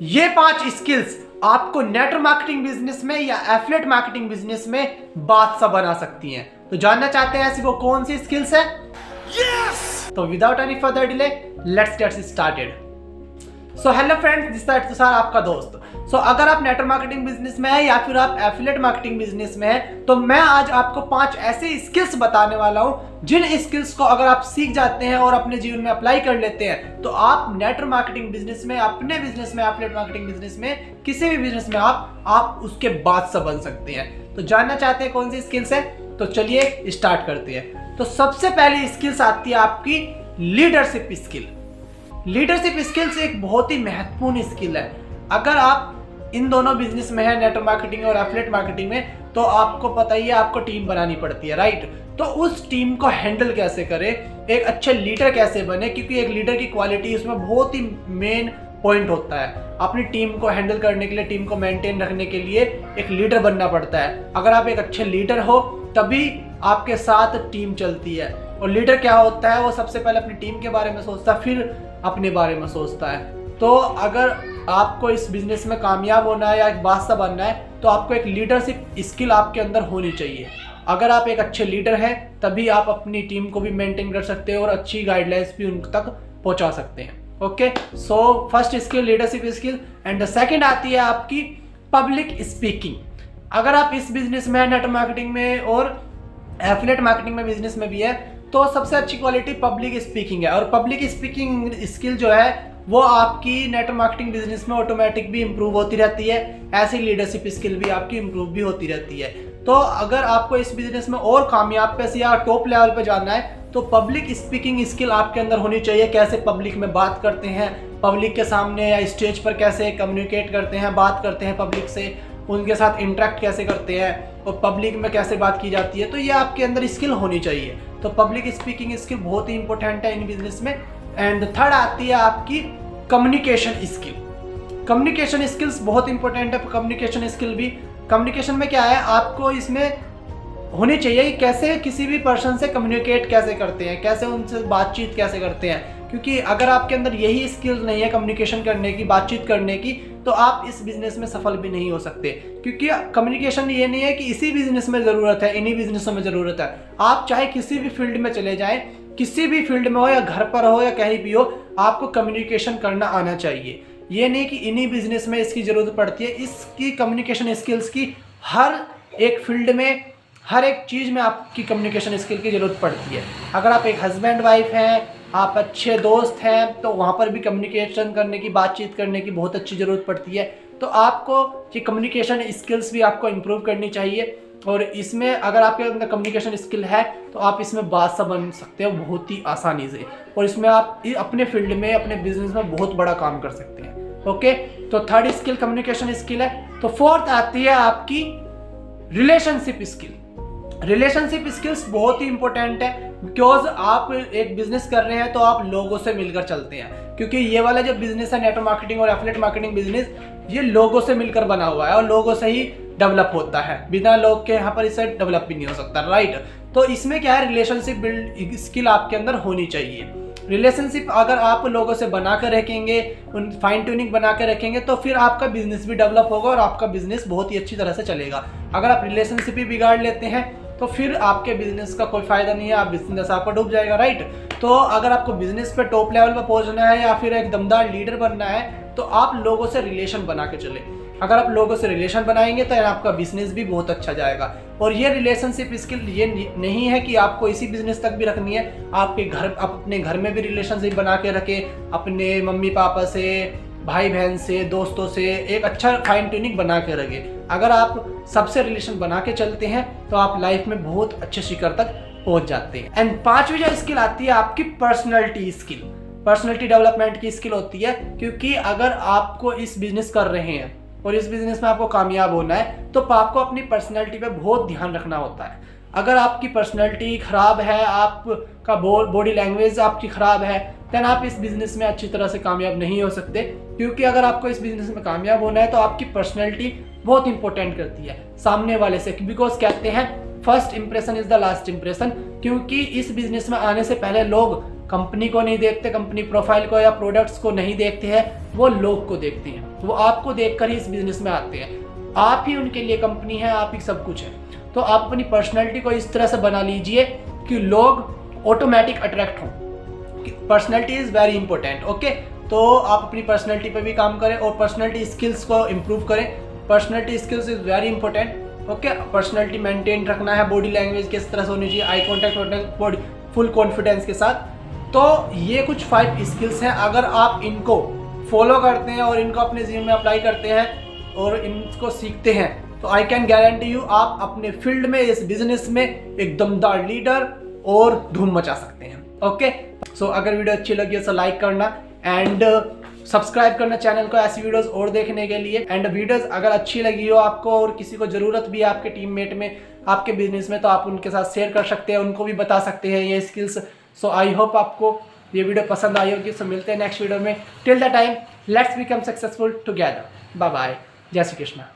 ये 5 स्किल्स आपको network marketing business में या एफिलिएट मार्केटिंग बिजनेस में बादशाह बना सकती हैं। तो जानना चाहते हैं ऐसी वो कौन सी स्किल्स है? यस! तो without any further delay let's get started. So hello friends, this is Tushar, आपका दोस्त। सो अगर आप नेटवर्क मार्केटिंग बिजनेस में है या फिर आप एफिलिएट मार्केटिंग बिजनेस में है, तो मैं आज आपको 5 ऐसे स्किल्स बताने वाला हूं जिन स्किल्स को अगर आप सीख जाते हैं और अपने जीवन में अप्लाई कर लेते हैं तो आप नेटवर्क मार्केटिंग बिजनेस में, अपने बिजनेस में, एफिलिएट मार्केटिंग बिजनेस में, किसी भी बिजनेस में आप उसके बादशाह बन सकते हैं। तो जानना चाहते हैं कौन सी स्किल्स है? तो चलिए स्टार्ट करते हैं। तो सबसे पहली स्किल्स आती है आपकी लीडरशिप स्किल। लीडरशिप स्किल्स एक बहुत ही महत्वपूर्ण स्किल है। अगर आप इन दोनों बिजनेस में है, नेटवर्क मार्केटिंग और एफिलिएट मार्केटिंग में, तो आपको पता ही है आपको टीम बनानी पड़ती है, राइट? तो उस टीम को हैंडल कैसे करें, एक अच्छे लीडर कैसे बने, क्योंकि एक लीडर की क्वालिटी उसमें बहुत ही मेन पॉइंट होता है। अपनी टीम को हैंडल करने के लिए, टीम को मेंटेन रखने के लिए एक लीडर बनना पड़ता है। अगर आप एक अच्छे लीडर हो तभी आपके साथ टीम चलती है। और लीडर क्या होता है? वो सबसे पहले अपनी टीम के बारे में सोचता है, फिर अपने बारे में सोचता है। तो अगर आपको इस बिजनेस में कामयाब होना है या एक बादशाह बनना है तो आपको एक लीडरशिप स्किल आपके अंदर होनी चाहिए। अगर आप एक अच्छे लीडर हैं तभी आप अपनी टीम को भी मेंटेन कर सकते हैं और अच्छी गाइडलाइंस भी उन तक पहुंचा सकते हैं। Okay, so first skill leadership skill. And the second आती है आपकी पब्लिक स्पीकिंग। अगर आप इस बिजनेस में, नेटवर्क मार्केटिंग में और एफिलिएट मार्केटिंग में, बिजनेस में भी है, तो सबसे अच्छी क्वालिटी पब्लिक स्पीकिंग है। और पब्लिक स्पीकिंग स्किल जो है वो आपकी नेटवर्क मार्केटिंग बिजनेस में ऑटोमेटिक भी इंप्रूव होती रहती है। ऐसी लीडरशिप स्किल भी आपकी इंप्रूव भी होती रहती है। तो अगर आपको इस बिजनेस में और कामयाब पैसे या टॉप लेवल पे जाना है तो पब्लिक स्पीकिंग स्किल आपके अंदर होनी चाहिए। कैसे पब्लिक में बात करते हैं, पब्लिक के सामने या स्टेज पर कैसे कम्युनिकेट करते हैं, बात करते हैं पब्लिक से, उनके साथ इंटरेक्ट कैसे करते हैं और पब्लिक में कैसे बात की जाती है, तो ये आपके अंदर स्किल होनी चाहिए। तो पब्लिक स्पीकिंग स्किल बहुत ही इंपॉर्टेंट है इन बिजनेस में। एंड थर्ड आती है आपकी कम्युनिकेशन स्किल। कम्युनिकेशन स्किल्स बहुत इंपॉर्टेंट है। कम्युनिकेशन स्किल भी, कम्युनिकेशन में क्या है, आपको इसमें होनी चाहिए कि कैसे किसी भी पर्सन से कम्युनिकेट कैसे करते हैं, कैसे उनसे बातचीत कैसे करते हैं। क्योंकि अगर आपके अंदर यही स्किल नहीं है कम्युनिकेशन करने की, बातचीत करने की, तो आप इस बिजनेस में सफल भी नहीं हो सकते। क्योंकि कम्युनिकेशन ये नहीं है कि इसी बिजनेस में ज़रूरत है, इन्हीं बिजनेसों में ज़रूरत है। आप चाहे किसी भी फील्ड में चले जाएं, किसी भी फील्ड में हो या घर पर हो या कहीं भी हो, आपको कम्युनिकेशन करना आना चाहिए। ये नहीं कि इन्हीं बिजनेस में इसकी ज़रूरत पड़ती है। इसकी कम्युनिकेशन स्किल्स की हर एक फील्ड में, हर एक चीज़ में आपकी कम्युनिकेशन स्किल की ज़रूरत पड़ती है। अगर आप एक हस्बैंड वाइफ हैं, आप अच्छे दोस्त हैं, तो वहाँ पर भी कम्युनिकेशन करने की, बातचीत करने की बहुत अच्छी ज़रूरत पड़ती है। तो आपको ये कम्युनिकेशन स्किल्स भी आपको इम्प्रूव करनी चाहिए। और इसमें अगर आपके अंदर कम्युनिकेशन स्किल है तो आप इसमें बादशाह बन सकते हो बहुत ही आसानी से। और इसमें आप अपने फील्ड में, अपने बिजनेस में बहुत बड़ा काम कर सकते हैं। ओके, तो थर्ड स्किल कम्युनिकेशन स्किल है। तो फोर्थ आती है आपकी रिलेशनशिप स्किल। रिलेशनशिप स्किल्स बहुत ही इंपॉर्टेंट है। बिकॉज आप एक बिजनेस कर रहे हैं तो आप लोगों से मिलकर चलते हैं। क्योंकि ये वाला जो बिजनेस है, नेटवर्क मार्केटिंग और एफिलिएट मार्केटिंग बिजनेस, ये लोगों से मिलकर बना हुआ है और लोगों से ही डेवलप होता है। बिना लोग के यहाँ पर इसे डेवलप भी नहीं हो सकता, राइट? तो इसमें क्या है, रिलेशनशिप बिल्ड स्किल आपके अंदर होनी चाहिए। रिलेशनशिप अगर आप लोगों से बना कर रखेंगे, उन फाइन ट्यूनिंग बना कर रखेंगे, तो फिर आपका बिजनेस भी डेवलप होगा और आपका बिजनेस बहुत ही अच्छी तरह से चलेगा। अगर आप रिलेशनशिप ही बिगाड़ लेते हैं तो फिर आपके बिजनेस का कोई फायदा नहीं है, आप बिजनेस आपका डूब जाएगा, राइट? तो अगर आपको बिजनेस पे टॉप लेवल पे पहुंचना है या फिर एक दमदार लीडर बनना है तो आप लोगों से रिलेशन बना के चले। अगर आप लोगों से रिलेशन बनाएंगे तो आपका बिजनेस भी बहुत अच्छा जाएगा। और ये रिलेशनशिप स्किल ये नहीं है कि आपको इसी बिजनेस तक भी रखनी है। आपके घर, आप अपने घर में भी रिलेशनशिप बना के रखें, अपने मम्मी पापा से, भाई बहन से, दोस्तों से एक अच्छा फाइन ट्यूनिंग बना के रखें। अगर आप सबसे रिलेशन बना के चलते हैं तो आप लाइफ में बहुत अच्छे शिखर तक पहुंच जाते हैं। एंड पांचवी जो स्किल आती है आपकी पर्सनैलिटी स्किल। पर्सनैलिटी डेवलपमेंट की स्किल होती है। क्योंकि अगर आपको इस बिजनेस कर रहे हैं और इस बिजनेस में आपको कामयाब होना है तो आपको अपनी पर्सनैलिटी पे बहुत ध्यान रखना होता है। अगर आपकी पर्सनैलिटी खराब है, आपका बॉडी लैंग्वेज आपकी खराब है, देन आप इस बिजनेस में अच्छी तरह से कामयाब नहीं हो सकते। क्योंकि अगर आपको इस बिजनेस में कामयाब होना है तो आपकी पर्सनैलिटी बहुत इंपॉर्टेंट करती है सामने वाले से। बिकॉज कहते हैं first impression is the last impression. क्योंकि इस बिजनेस में आने से पहले लोग कंपनी को नहीं देखते, कंपनी प्रोफाइल को या प्रोडक्ट्स को नहीं देखते हैं, वो लोग को देखते हैं। वो आपको देखकर ही इस बिजनेस में आते हैं। आप ही उनके लिए कंपनी है, आप ही सब कुछ है। तो आप अपनी पर्सनैलिटी को इस तरह से बना लीजिए कि लोग ऑटोमेटिक अट्रैक्ट हों। Personality is very important. Okay, तो आप अपनी पर्सनैलिटी पे भी काम करें और पर्सनैलिटी स्किल्स को इम्प्रूव करें। Personality skills is very important. Okay, personality maintain रखना है, बॉडी लैंग्वेज किस तरह से होनी चाहिए, आई कॉन्टैक्ट होना है, बॉडी फुल कॉन्फिडेंस के साथ। तो ये कुछ 5 स्किल्स हैं, अगर आप इनको फॉलो करते हैं और इनको अपने जीवन में अप्लाई करते हैं और इनको सीखते हैं तो आई कैन गारंटी यू आप अपने फील्ड में, इस बिजनेस में एक दमदार लीडर और धूम मचा सकते हैं। ओके, सो अगर वीडियो अच्छी लगी है तो लाइक करना एंड सब्सक्राइब करना चैनल को ऐसी वीडियोस और देखने के लिए। एंड वीडियोस अगर अच्छी लगी हो आपको और किसी को ज़रूरत भी है आपके टीममेट में, आपके बिजनेस में, तो आप उनके साथ शेयर कर सकते हैं, उनको भी बता सकते हैं ये स्किल्स। सो आई होप आपको ये वीडियो पसंद आई होगी। सो मिलते हैं नेक्स्ट वीडियो में। Till the time let's become successful together. Bye bye, जय श्री कृष्णा।